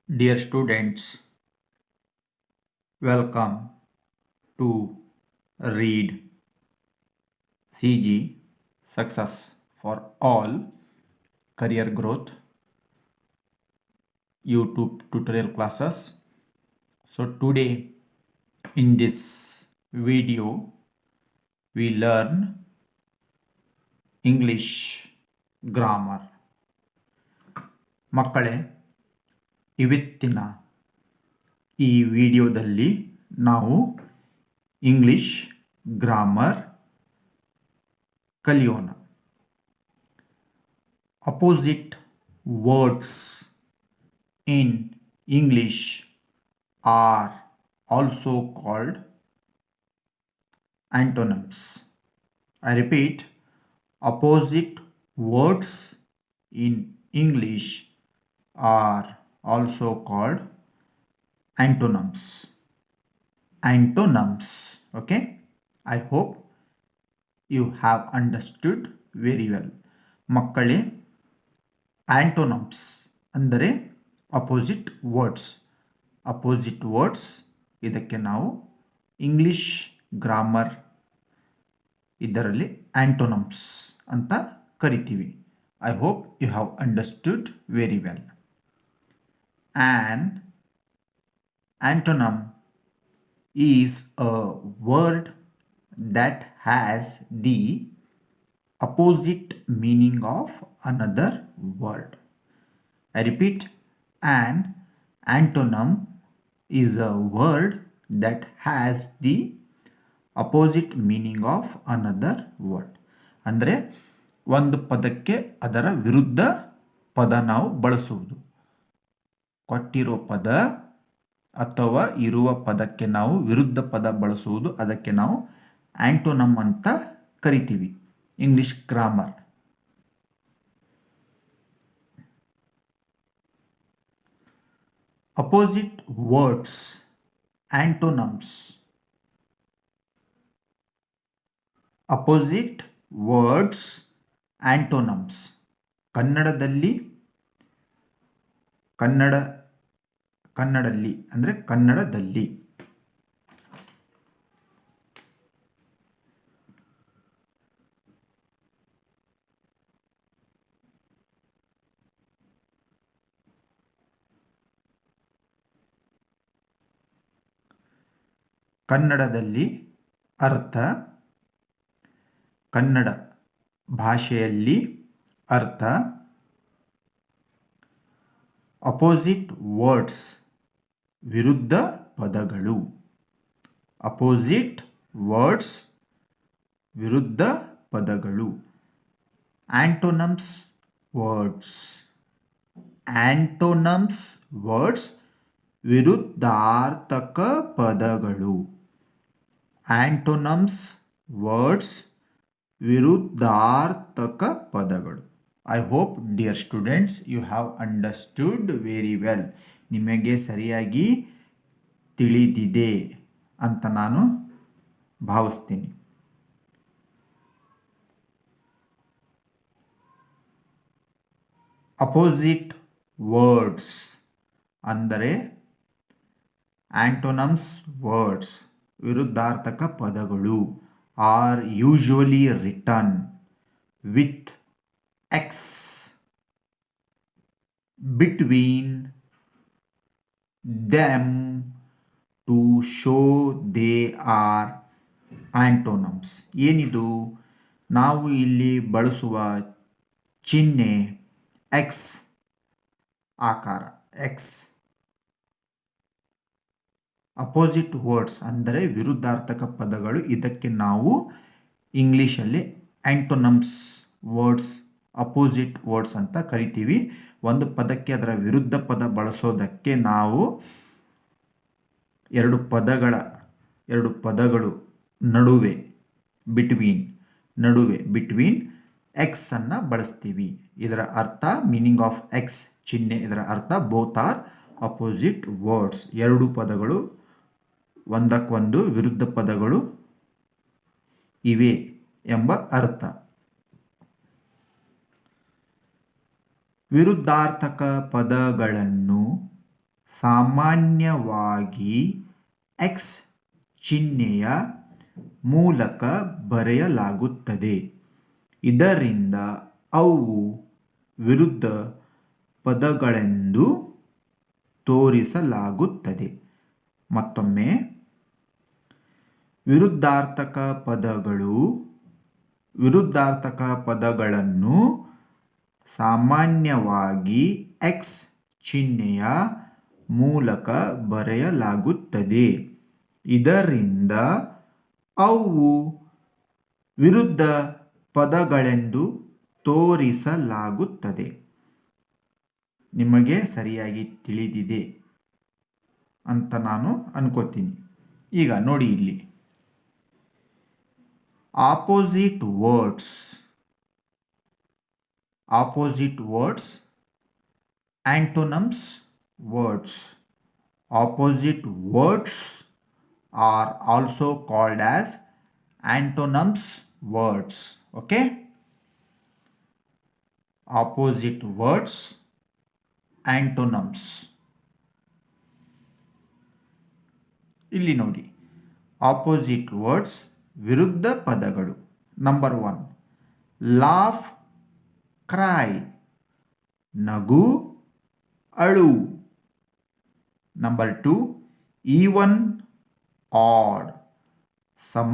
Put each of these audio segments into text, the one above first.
Dear students, welcome to read CG Success for All Career Growth YouTube tutorial classes. So today in this video we learn English grammar. ಮಕ್ಕಳೇ, ಇವತ್ತಿನ ಈ ವಿಡಿಯೋದಲ್ಲಿ ನಾವು English grammar ಕಲಿಯೋಣ. Opposite words in English are also called antonyms. I repeat, opposite words in English are also called antonyms. Antonyms. Okay, I hope you have understood very well. ಮಕ್ಕಳೇ, ಆಂಟೋನಮ್ಸ್ ಅಂದರೆ opposite words. Opposite words ಇದಕ್ಕೆ ನಾವು English grammar ಇದರಲ್ಲಿ antonyms ಅಂತ ಕರಿತೀವಿ. I hope you have understood very well. An antonym is a word that has the opposite meaning of another word. I repeat, an antonym is a word that has the opposite meaning of another word. ಅಂದರೆ ಒಂದು ಪದಕ್ಕೆ ಅದರ ವಿರುದ್ಧ ಪದ ನಾವು ಬಳಸುವುದು. ಕೊಟ್ಟಿರೋ ಪದ ಅಥವಾ ಇರುವ ಪದಕ್ಕೆ ನಾವು ವಿರುದ್ಧ ಪದ ಬಳಸುವುದು, ಅದಕ್ಕೆ ನಾವು ಆಂಟೋನಮ್ ಅಂತ ಕರಿತೀವಿ English grammar. Opposite words, antonyms. Opposite words, antonyms. ಕನ್ನಡದಲ್ಲಿ ಅಂದರೆ ಕನ್ನಡದಲ್ಲಿ. ಕನ್ನಡದಲ್ಲಿ ಅರ್ಥ, ಕನ್ನಡ ಭಾಷೆಯಲ್ಲಿ ಅರ್ಥ. ಅಪೋಸಿಟ್ ವರ್ಡ್ಸ್, ವಿರುದ್ಧ ಪದಗಳು. ಅಪೋಸಿಟ್ ವರ್ಡ್ಸ್, ವಿರುದ್ಧ ಪದಗಳು. ಆಂಟೋನಮ್ಸ್ ವರ್ಡ್ಸ್. ಆಂಟೋನಮ್ಸ್ ವರ್ಡ್ಸ್, ವಿರುದ್ಧಾರ್ಥಕ ಪದಗಳು. ಆಂಟೋನಮ್ಸ್ ವರ್ಡ್ಸ್, ವಿರುದ್ಧಾರ್ಥಕ ಪದಗಳು. I hope dear students you have understood very well. ನಿಮಗೆ ಸರಿಯಾಗಿ ತಿಳಿದಿದೆ ಅಂತ ನಾನು ಭಾವಿಸ್ತೀನಿ. ಅಪೋಸಿಟ್ ವರ್ಡ್ಸ್ ಅಂದರೆ ಆಂಟೋನಮ್ಸ್ ವರ್ಡ್ಸ್, ವಿರುದ್ಧಾರ್ಥಕ ಪದಗಳು are usually written with X between them to show they are antonyms. ಏನಿದು ನಾವು ಇಲ್ಲಿ ಬಳಸುವ ಚಿಹ್ನೆ X ಆಕಾರ, X. ಅಪೋಸಿಟ್ ವರ್ಡ್ಸ್ ಅಂದರೆ ವಿರುದ್ಧಾರ್ಥಕ ಪದಗಳು. ಇದಕ್ಕೆ ನಾವು ಇಂಗ್ಲಿಷಲ್ಲಿ ಆಂಟೋನಮ್ಸ್ ವರ್ಡ್ಸ್, ಅಪೋಸಿಟ್ ವರ್ಡ್ಸ್ ಅಂತ ಕರಿತೀವಿ. ಒಂದು ಪದಕ್ಕೆ ಅದರ ವಿರುದ್ಧ ಪದ ಬಳಸೋದಕ್ಕೆ ನಾವು ಎರಡು ಪದಗಳು ನಡುವೆ ಬಿಟ್ವೀನ್ ಎಕ್ಸ್ ಅನ್ನು ಬಳಸ್ತೀವಿ. ಇದರ ಅರ್ಥ ಮೀನಿಂಗ್ ಆಫ್ ಎಕ್ಸ್ ಚಿಹ್ನೆ, ಇದರ ಅರ್ಥ ಬೋತ್ ಆರ್ ಅಪೋಸಿಟ್ ವರ್ಡ್ಸ್. ಎರಡು ಪದಗಳು ಒಂದಕ್ಕೊಂದು ವಿರುದ್ಧ ಪದಗಳು ಇವೆ ಎಂಬ ಅರ್ಥ. ವಿರುದ್ಧಾರ್ಥಕ ಪದಗಳನ್ನು ಸಾಮಾನ್ಯವಾಗಿ ಎಕ್ಸ್ ಚಿಹ್ನೆಯ ಮೂಲಕ ಬರೆಯಲಾಗುತ್ತದೆ. ಇದರಿಂದ ಅವು ವಿರುದ್ಧ ಪದಗಳೆಂದು ತೋರಿಸಲಾಗುತ್ತದೆ. ಮತ್ತೊಮ್ಮೆ, ವಿರುದ್ಧಾರ್ಥಕ ಪದಗಳನ್ನು ಸಾಮಾನ್ಯವಾಗಿ ಎಕ್ಸ್ ಚಿಹ್ನೆಯ ಮೂಲಕ ಬರೆಯಲಾಗುತ್ತದೆ. ಇದರಿಂದ ಅವು ವಿರುದ್ಧ ಪದಗಳೆಂದು ತೋರಿಸಲಾಗುತ್ತದೆ. ನಿಮಗೆ ಸರಿಯಾಗಿ ತಿಳಿದಿದೆ ಅಂತ ನಾನು ಅನ್ಕೋತೀನಿ. ಈಗ ನೋಡಿ ಇಲ್ಲಿ opposite words antonyms words. Opposite words are also called as antonyms words. Okay? Opposite words, antonyms. ಇಲ್ಲಿ ನೋಡಿ, ಆಪೋಸಿಟ್ ವರ್ಡ್ಸ್ ವಿರುದ್ಧ ಪದಗಳು. ನಂಬರ್ 1 ಲಾಫ್, ಕ್ರೈ, ನಗು, ಅಳು. ನಂಬರ್ 2 ಈವನ್, ಆಡ್, ಸಮ,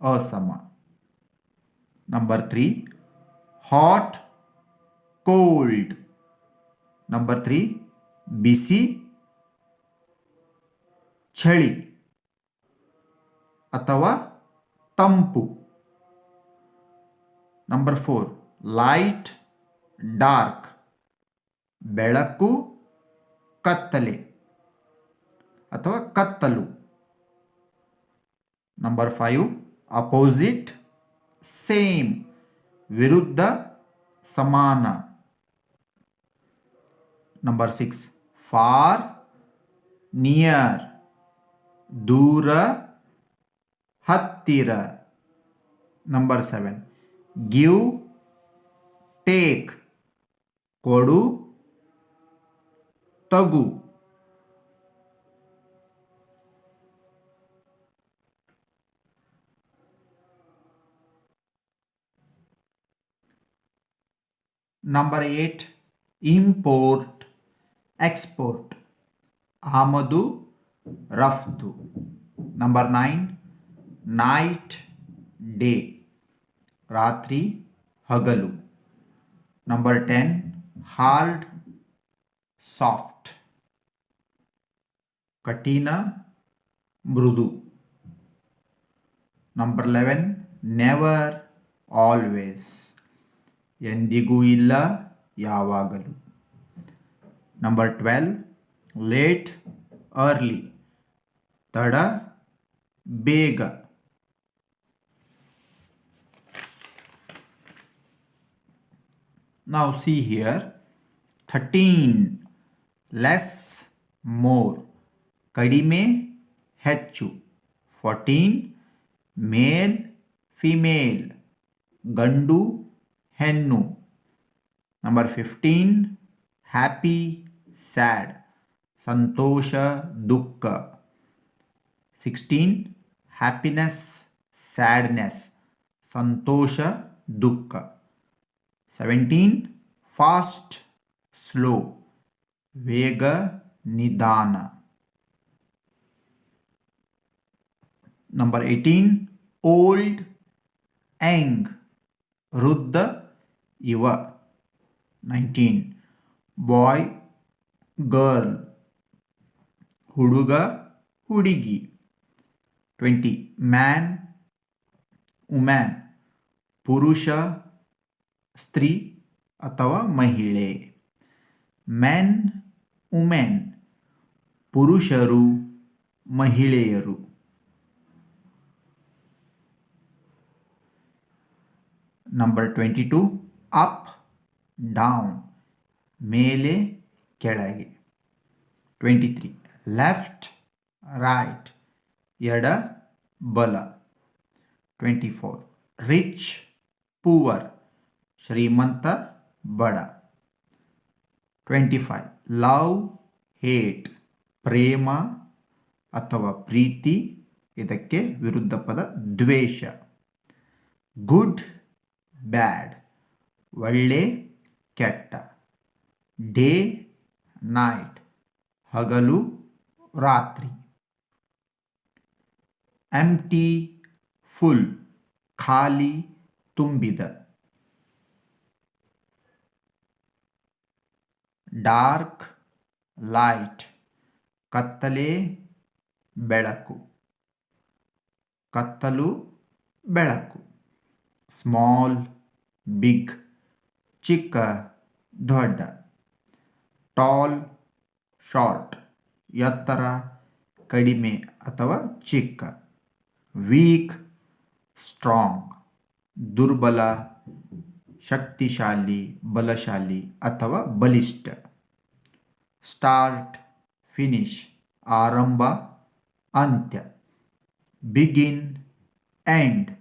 ಅಸಮ. Number 3 hot, cold. ನಂಬರ್ 3 ಬಿಸಿ, ಚಳಿ ಅಥವಾ ತಂಪು. ನಂಬರ್ 4 ಲೈಟ್, ಡಾರ್ಕ್, ಬೆಳಕು, ಕತ್ತಲೆ ಅಥವಾ ಕತ್ತಲು. ನಂಬರ್ 5 ಅಪೋಸಿಟ್, ಸೇಮ್, ವಿರುದ್ಧ, ಸಮಾನ. ನಂಬರ್ 6 ಫಾರ್, ನಿಯರ್, ದೂರ, ಹತ್ತಿರ. ನಂಬರ್ 7 ಗಿವ್, ಟೇಕ್, ಕೊಡು, ತಗು. ನಂಬರ್ 8 ಇಂಪೋರ್ಟ್, ಎಕ್ಸ್ಪೋರ್ಟ್, ಆಮದು, ರಫ್ತು. ನಂಬರ್ 9 ನೈಟ್, ಡೇ, ರಾತ್ರಿ, ಹಗಲು. ನಂಬರ್ 10 ಹಾರ್ಡ್, ಸಾಫ್ಟ್, ಕಠಿಣ, ಮೃದು. ನಂಬರ್ 11 ನೆವರ್, ಆಲ್ವೇಸ್, ಎಂದಿಗೂ ಇಲ್ಲ, ಯಾವಾಗಲೂ. ನಂಬರ್ 12 ಲೇಟ್, ಅರ್ಲಿ, ತಡ, ಬೇಗ. Now see here 13 less, more, ಕಡಿಮೆ, ಹೆಚ್ಚು. 14 ಮೇಲ್, ಫಿಮೇಲ್, ಗಂಡು, ಹೆಣ್ಣು. ನಂಬರ್ 15 ಹ್ಯಾಪಿ, ಸ್ಯಾಡ್, ಸಂತೋಷ, ದುಃಖ. 16 ಹ್ಯಾಪಿನೆಸ್, ಸ್ಯಾಡ್ನೆಸ್, ಸಂತೋಷ, ದುಃಖ. 17 ಫಾಸ್ಟ್, ಸ್ಲೋ, ವೇಗ, ನಿಧಾನ. ನಂಬರ್ 18 ಓಲ್ಡ್, ಯಂಗ್, ವೃದ್ಧ, ಯುವ. 19 ಬಾಯ್, ಗರ್ಲ್, ಹುಡುಗ, ಹುಡುಗಿ. 20 ಮ್ಯಾನ್, ವುಮ್ಯಾನ್, ಪುರುಷ, ಸ್ತ್ರೀ ಅಥವಾ ಮಹಿಳೆ. ಮೆನ್, ವುಮೆನ್, ಪುರುಷರು, ಮಹಿಳೆಯರು. ನಂಬರ್ 22 ಅಪ್, ಡೌನ್, ಮೇಲೆ, ಕೆಳಗೆ. 23 ಲೆಫ್ಟ್, ರೈಟ್, ಎಡ, ಬಲ. 24 ರಿಚ್, ಪೂವರ್, ಶ್ರೀಮಂತ, ಬಡ. 25 ಲವ್, ಹೇಟ್ ಪ್ರೇಮ ಅಥವಾ ಪ್ರೀತಿ, ಇದಕ್ಕೆ ವಿರುದ್ಧ ಪದ ದ್ವೇಷ. ಗುಡ್ ಬ್ಯಾಡ್ ಒಳ್ಳೆ ಕೆಟ್ಟ. ಡೇ ನೈಟ್ ಹಗಲು ರಾತ್ರಿ. ಎಂಟಿ ಫುಲ್ ಖಾಲಿ ತುಂಬಿದ. ಡಾರ್ಕ್ ಲೈಟ್ ಕತ್ತಲೆ ಬೆಳಕು. ಕತ್ತಲು ಬೆಳಕು. ಸ್ಮಾಲ್ ಬಿಗ್ ಚಿಕ್ಕ ದೊಡ್ಡ. ಟಾಲ್ ಶಾರ್ಟ್ ಎತ್ತರ ಕಡಿಮೆ ಅಥವಾ ಚಿಕ್ಕ. ವೀಕ್ ಸ್ಟ್ರಾಂಗ್ ದುರ್ಬಲ ಶಕ್ತಿಶಾಲಿ ಬಲಶಾಲಿ ಅಥವಾ ಬಲಿಷ್ಠ. ಸ್ಟಾರ್ಟ್ ಫಿನಿಶ್ ಆರಂಭ ಅಂತ್ಯ. ಬಿಗಿನ್ ಎಂಡ್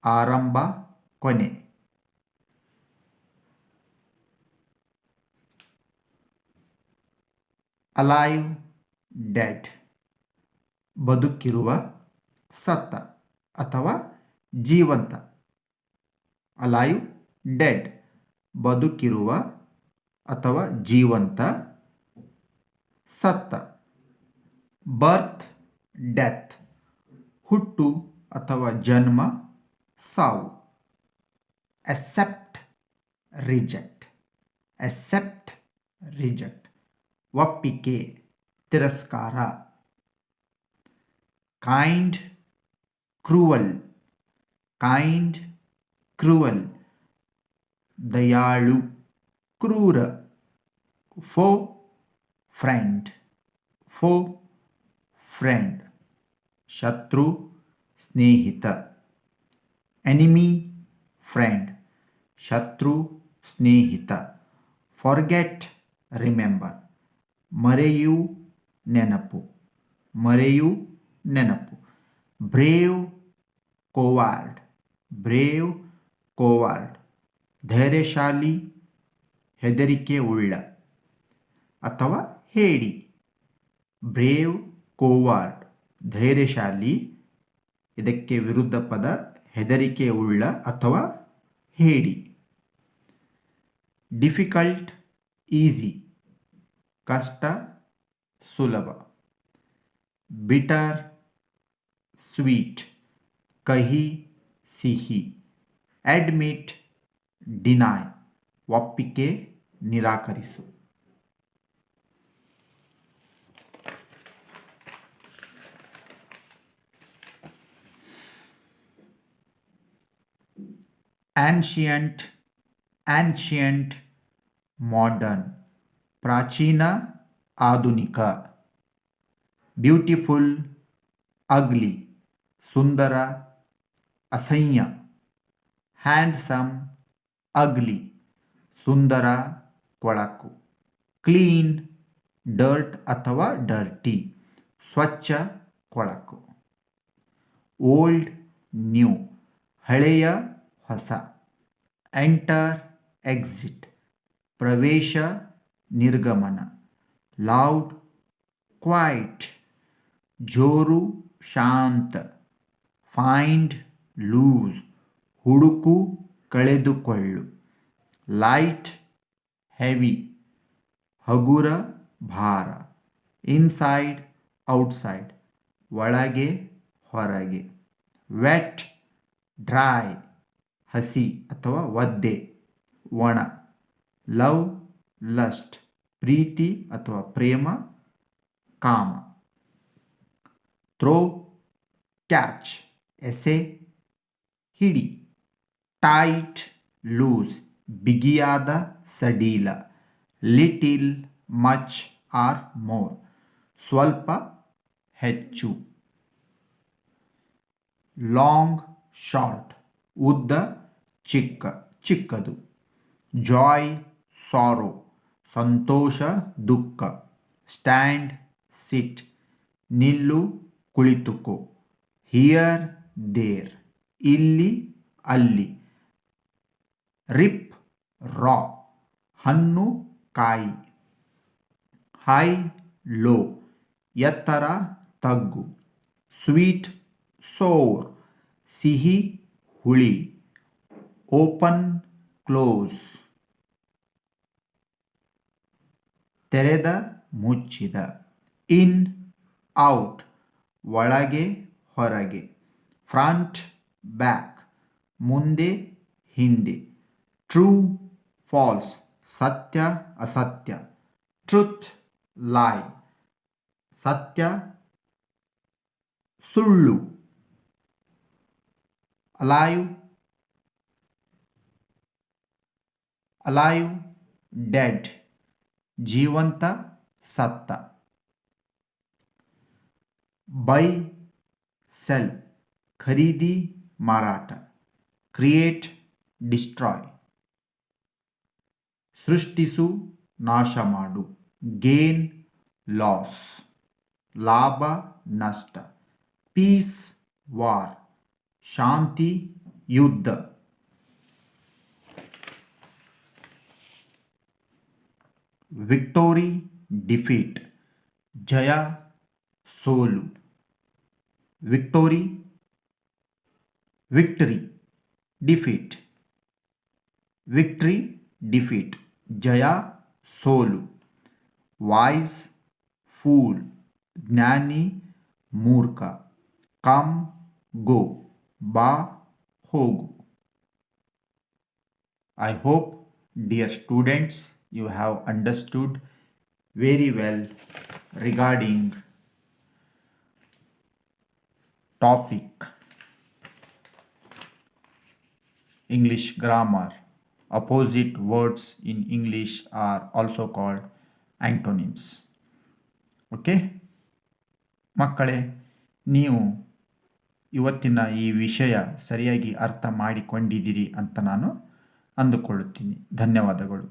ಆರಂಭ ಕೊನೆ. ಅಲೈವ್ ಡೆಡ್ ಬದುಕಿರುವ ಸತ್ತ ಅಥವಾ ಜೀವಂತ. ಅಲೈವ್ ಡೆಡ್ ಬದುಕಿರುವ ಅಥವಾ ಜೀವಂತ ಸತ್ತ. ಬರ್ತ್ ಡೆತ್ ಹುಟ್ಟು ಅಥವಾ ಜನ್ಮ ಸಾವು. ಅಕ್ಸೆಪ್ಟ್ ರಿಜೆಕ್ಟ್ ಅಕ್ಸೆಪ್ಟ್ ರಿಜೆಕ್ಟ್ ಒಪ್ಪಿಗೆ ತಿರಸ್ಕಾರ. ಕೈಂಡ್ ಕ್ರೂವಲ್ ಕೈಂಡ್ ಕ್ರೂವಲ್ ದಯಾಳು ಕ್ರೂರ. ಫೋ ಫ್ರೆಂಡ್ ಫೋ ಫ್ರೆಂಡ್ ಶತ್ರು ಸ್ನೇಹಿತ. ಎನಿಮಿ ಫ್ರೆಂಡ್ ಶತ್ರು ಸ್ನೇಹಿತ. ಫಾರ್ಗೆಟ್ ರಿಮೆಂಬರ್ ಮರೆಯು ನೆನಪು ಮರೆಯು ನೆನಪು. ಬ್ರೇವ್ ಕೋವಾರ್ಡ್ ಬ್ರೇವ್ ಕೋವಾರ್ಡ್ ಧೈರ್ಯಶಾಲಿ ಹೆದರಿಕೆ ಉಳ್ಳ ಅಥವಾ ಹೇಡಿ. ಬ್ರೇವ್ ಕೋವಾರ್ಡ್ ಧೈರ್ಯಶಾಲಿ, ಇದಕ್ಕೆ ವಿರುದ್ಧ ಪದ ಹೆದರಿಕೆ ಉಳ್ಳ ಅಥವಾ ಹೇಡಿ. ಡಿಫಿಕಲ್ಟ್ ಈಸಿ ಕಷ್ಟ ಸುಲಭ. ಬಿಟರ್ ಸ್ವೀಟ್ ಕಹಿ ಸಿಹಿ. ಅಡ್ಮಿಟ್ ಡಿನೈ ಒಪ್ಪಿಗೆ ನಿರಾಕರಿಸು. ಆನ್ಷಿಯಂಟ್ ಮಾಡರ್ನ್ ಪ್ರಾಚೀನ ಆಧುನಿಕ. ಬ್ಯೂಟಿಫುಲ್ ಅಗ್ಲಿ ಸುಂದರ ಅಸಹ್ಯ. ಹ್ಯಾಂಡ್ಸಮ್ ಅಗ್ಲಿ ಸುಂದರ ಕೊಳಕು. ಕ್ಲೀನ್ ಡರ್ಟ್ ಅಥವಾ ಡರ್ಟಿ ಸ್ವಚ್ಛ ಕೊಳಕು. ಓಲ್ಡ್ ನ್ಯೂ ಹಳೆಯ ಹೊಸ. ಎಂಟರ್ ಎಕ್ಸಿಟ್ ಪ್ರವೇಶ ನಿರ್ಗಮನ. ಲೌಡ್ ಕ್ವೈಟ್ ಜೋರು ಶಾಂತ. ಫೈಂಡ್ ಲೂಸ್ ಹುಡುಕು ಕಳೆದುಕೊಳ್ಳು. ಲೈಟ್ ಹೆವಿ ಹಗುರ ಭಾರ. ಇನ್ಸೈಡ್ ಔಟ್ಸೈಡ್ ಒಳಗೆ ಹೊರಗೆ. ವೆಟ್ ಡ್ರೈ ಹಸಿ ಅಥವಾ ಒದ್ದೆ ಒಣ. ಲವ್ ಲಸ್ಟ್ ಪ್ರೀತಿ ಅಥವಾ ಪ್ರೇಮ ಕಾಮ. ಥ್ರೋ ಕ್ಯಾಚ್ ಎಸೆ ಹಿಡಿ. ಟೈಟ್ ಲೂಸ್ ಬಿಗಿಯಾದ ಸಡಿಲ. ಲಿಟಿಲ್ ಮಚ್ ಆರ್ ಮೋರ್ ಸ್ವಲ್ಪ ಹೆಚ್ಚು. ಲಾಂಗ್ ಶಾರ್ಟ್ ಉದ್ದ ಚಿಕ್ಕ ಚಿಕ್ಕದು. ಜಾಯ್ ಸಾರೋ ಸಂತೋಷ ದುಃಖ. ಸ್ಟ್ಯಾಂಡ್ ಸಿಟ್ ನಿಲ್ಲು ಕುಳಿತುಕೋ. ಹಿಯರ್ ದೇರ್ ಇಲ್ಲಿ ಅಲ್ಲಿ. ರಿಪ್ ರಾ ಹಣ್ಣು ಕಾಯಿ. ಹೈ ಲೋ, ಎತ್ತರ ತಗ್ಗು. ಸ್ವೀಟ್ ಸೋರ್, ಸಿಹಿ ಹುಳಿ. ಓಪನ್ ಕ್ಲೋಸ್, ತೆರೆದ ಮುಚ್ಚಿದ. ಇನ್ ಔಟ್, ಒಳಗೆ ಹೊರಗೆ. ಫ್ರಂಟ್ ಬ್ಯಾಕ್, ಮುಂದೆ ಹಿಂದೆ. ಟ್ರೂ ಫಾಲ್ಸ್, ಸತ್ಯ ಅಸತ್ಯ. ಟ್ರುತ್ ಲೈ, ಸತ್ಯ ಸುಳ್ಳು. ಅಲೈವ್ ಅಲೈವ್ ಡೆಡ್, ಜೀವಂತ ಸತ್ತ. ಬೈ ಸೆಲ್, ಖರೀದಿ ಮಾರಾಟ. ಕ್ರಿಯೇಟ್ ಡಿಸ್ಟ್ರಾಯ್, ಸೃಷ್ಟಿಸು ನಾಶ ಮಾಡು. ಗೇನ್ ಲಾಸ್, ಲಾಭ ನಷ್ಟ. ಪೀಸ್ ವಾರ್, ಶಾಂತಿ ಯುದ್ಧ. ವಿಕ್ಟೋರಿ ಡಿಫೀಟ್, ಜಯ ಸೋಲು. Victory victory, defeat. Victory defeat, ಜಯ ಸೋಲು. ವಾಯ್ಸ್ ಫೂಲ್, ಜ್ಞಾನಿ ಮೂರ್ಖ. ಕಮ್ ಗೋ, ಬಾ ಹೋಗು. I hope, dear students, you have understood very well regarding topic English grammar. Opposite words in English are also called antonyms. Okay? ಮಕ್ಕಳೇ, ನೀವು ಇವತ್ತಿನ ಈ ವಿಷಯ ಸರಿಯಾಗಿ ಅರ್ಥ ಮಾಡಿಕೊಂಡಿದ್ದೀರಿ ಅಂತ ನಾನು ಅಂದುಕೊಳ್ಳುತ್ತೀನಿ. ಧನ್ಯವಾದಗಳು.